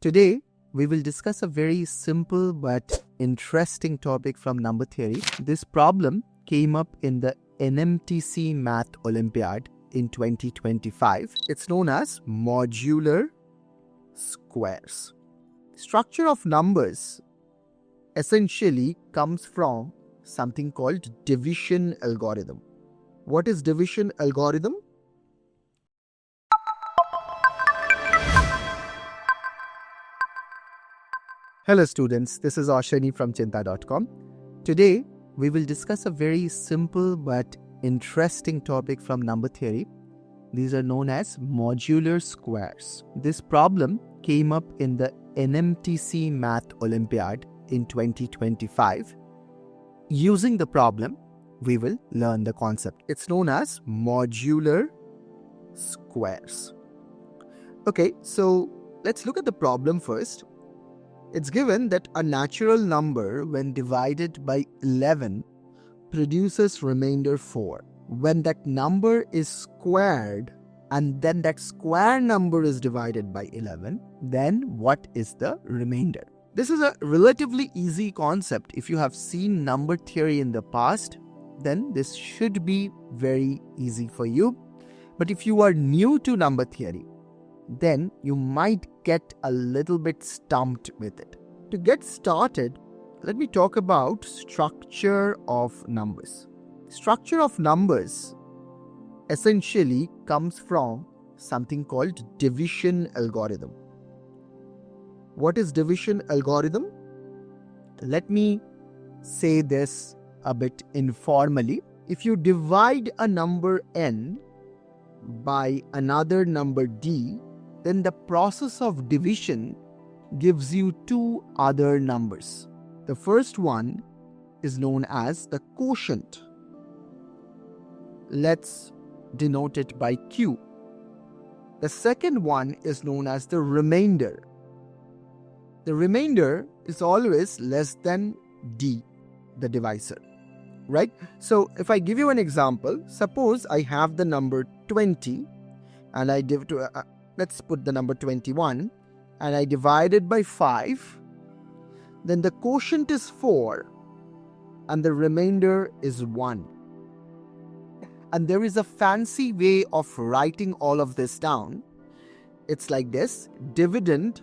Today, we will discuss a very simple but interesting topic from number theory. This problem came up in the NMTC Math Olympiad in 2025. It's known as modular squares. Structure of numbers essentially comes from something called division algorithm. What is division algorithm? Hello students, this is Ashani from Cheenta.com. Today, we will discuss a very simple but interesting topic from number theory. These are known as modular squares. This problem came up in the NMTC Math Olympiad in 2025. Using the problem, we will learn the concept. It's known as modular squares. Okay, so let's look at the problem first. It's given that a natural number when divided by 11 produces remainder 4. When that number is squared and then that square number is divided by 11, then what is the remainder? This is a relatively easy concept. If you have seen number theory in the past, then this should be very easy for you. But if you are new to number theory, then you might get a little bit stumped with it. To get started, let me talk about structure of numbers. Structure of numbers essentially comes from something called division algorithm. What is division algorithm? Let me say this a bit informally. If you divide a number n by another number d, then the process of division gives you two other numbers. The first one is known as the quotient. Let's denote it by Q. The second one is known as the remainder. The remainder is always less than D, the divisor, right? So if I give you an example, suppose I have the number 20 and I let's put the number 21 and I divide it by 5, then the quotient is 4 and the remainder is 1. And there is a fancy way of writing all of this down. It's like this: dividend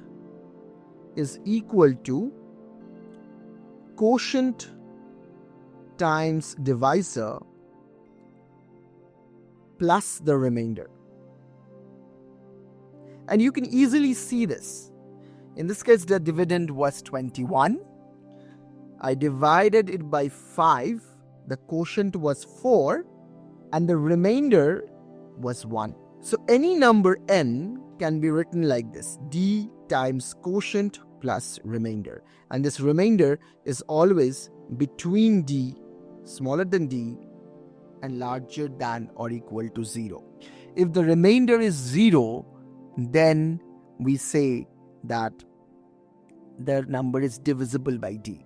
is equal to quotient times divisor plus the remainder. And you can easily see this. In this case, the dividend was 21. I divided it by 5. The quotient was 4. And the remainder was 1. So any number n can be written like this: d times quotient plus remainder. And this remainder is always between d, smaller than d, and larger than or equal to 0. If the remainder is 0, then we say that the number is divisible by d.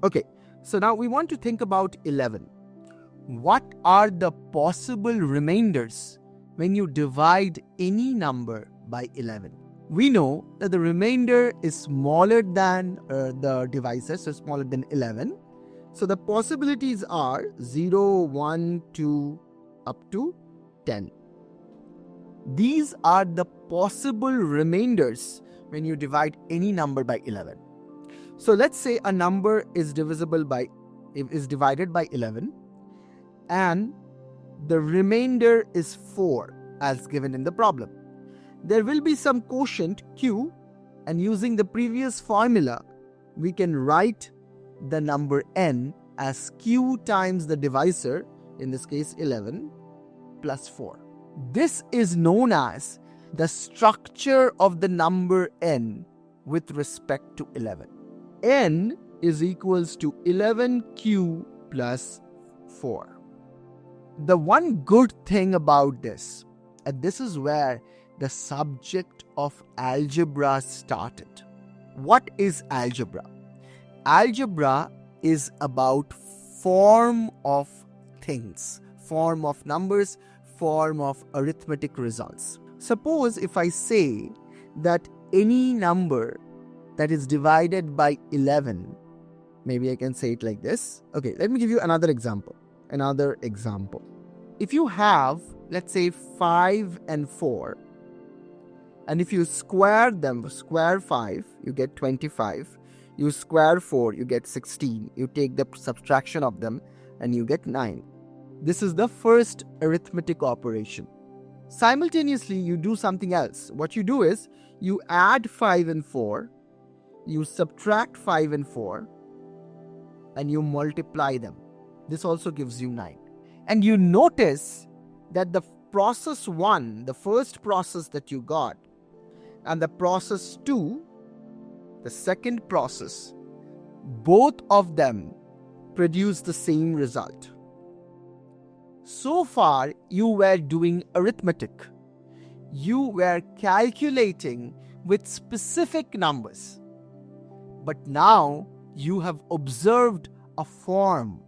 Okay, so now we want to think about 11. What are the possible remainders when you divide any number by 11? We know that the remainder is smaller than the divisor, so smaller than 11. So the possibilities are 0, 1, 2, up to 10. These are the possible remainders when you divide any number by 11. So let's say a number is divided by 11 and the remainder is 4 as given in the problem. There will be some quotient Q, and using the previous formula, we can write the number n as Q times the divisor, in this case 11, plus 4. This is known as the structure of the number n with respect to 11. N is equals to 11q plus 4. The one good thing about this, and this is where the subject of algebra started. What is algebra? Algebra is about form of things, form of numbers, form of arithmetic results. Suppose if I say that any number that is divided by 11, maybe I can say it like this. Okay, let me give you another example. If you have, let's say, 5 and 4, and if you square them, square 5, you get 25. You square 4, you get 16. You take the subtraction of them and you get 9. This is the first arithmetic operation. Simultaneously, you do something else. What you do is, you add 5 and 4, you subtract 5 and 4, and you multiply them. This also gives you 9. And you notice that the process 1, the first process that you got, and the process 2, the second process, both of them produce the same result. So far, you were doing arithmetic. You were calculating with specific numbers. But now you have observed a form,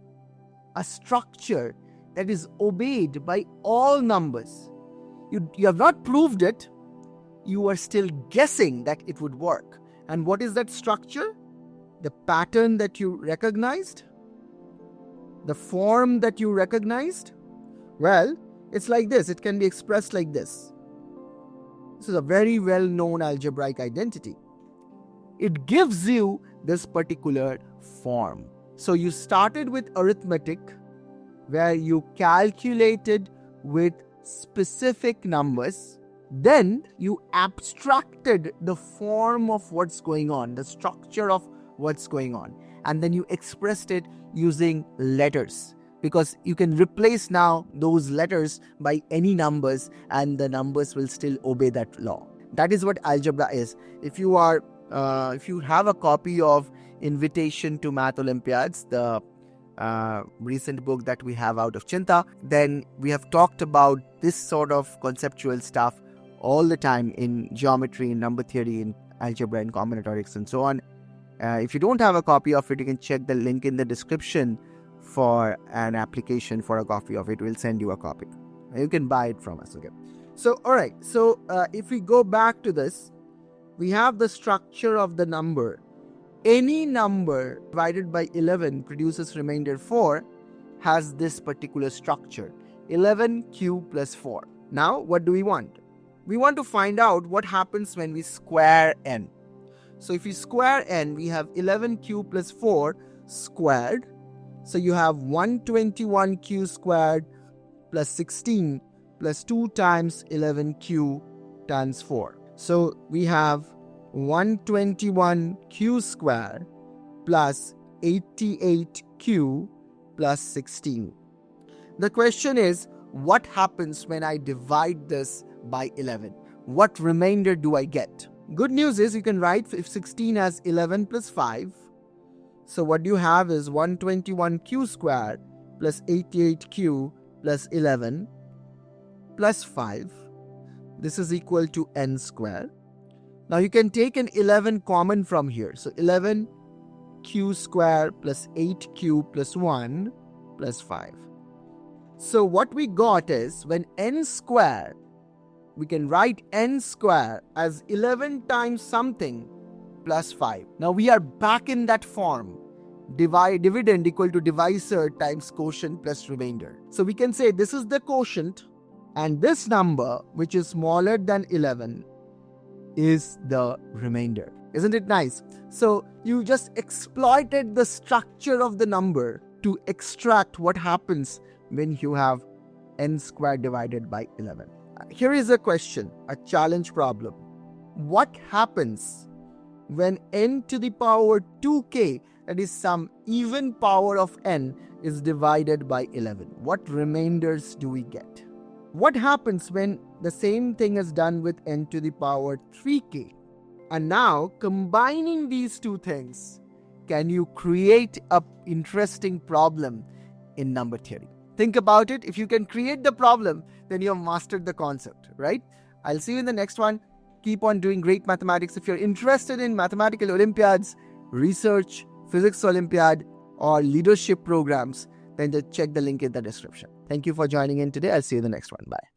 a structure that is obeyed by all numbers. You have not proved it. You are still guessing that it would work. And what is that structure? The pattern that you recognized? The form that you recognized? Well, it's like this. It can be expressed like this. This is a very well-known algebraic identity. It gives you this particular form. So you started with arithmetic, where you calculated with specific numbers. Then you abstracted the form of what's going on, the structure of what's going on. And then you expressed it using letters. Because you can replace now those letters by any numbers and the numbers will still obey that law. That is what algebra is. If you have a copy of Invitation to Math Olympiads, the recent book that we have out of Cheenta, then we have talked about this sort of conceptual stuff all the time in geometry, in number theory, in algebra, in combinatorics, and so on. If you don't have a copy of it, you can check the link in the description for an application for a copy of it. We'll send you a copy. You can buy it from us. Okay. So, all right. So, if we go back to this, we have the structure of the number. Any number divided by 11 produces remainder 4 has this particular structure. 11q plus 4. Now, what do we want? We want to find out what happens when we square n. So if we square n, we have 11q plus 4 squared. So you have 121q squared plus 16 plus 2 times 11q times 4. So we have 121q squared plus 88q plus 16. The question is, what happens when I divide this by 11? What remainder do I get? Good news is you can write if 16 as 11 plus 5. So what you have is 121q squared plus 88q plus 11 plus 5. This is equal to n squared. Now you can take an 11 common from here. So 11q squared plus 8q plus 1 plus 5. So what we got is, when n squared, we can write n squared as 11 times something plus 5. Now we are back in that form. Dividend equal to divisor times quotient plus remainder. So we can say this is the quotient and this number, which is smaller than 11, is the remainder. Isn't it nice? So you just exploited the structure of the number to extract what happens when you have n squared divided by 11. Here is a question, a challenge problem. What happens when n to the power 2k, that is some even power of n, is divided by 11? What remainders do we get? What happens when the same thing is done with n to the power 3k? And now, combining these two things, can you create an interesting problem in number theory? Think about it. If you can create the problem, then you have mastered the concept, right? I'll see you in the next one. Keep on doing great mathematics. If you're interested in mathematical Olympiads, research, physics Olympiad, or leadership programs, then just check the link in the description. Thank you for joining in today. I'll see you in the next one. Bye.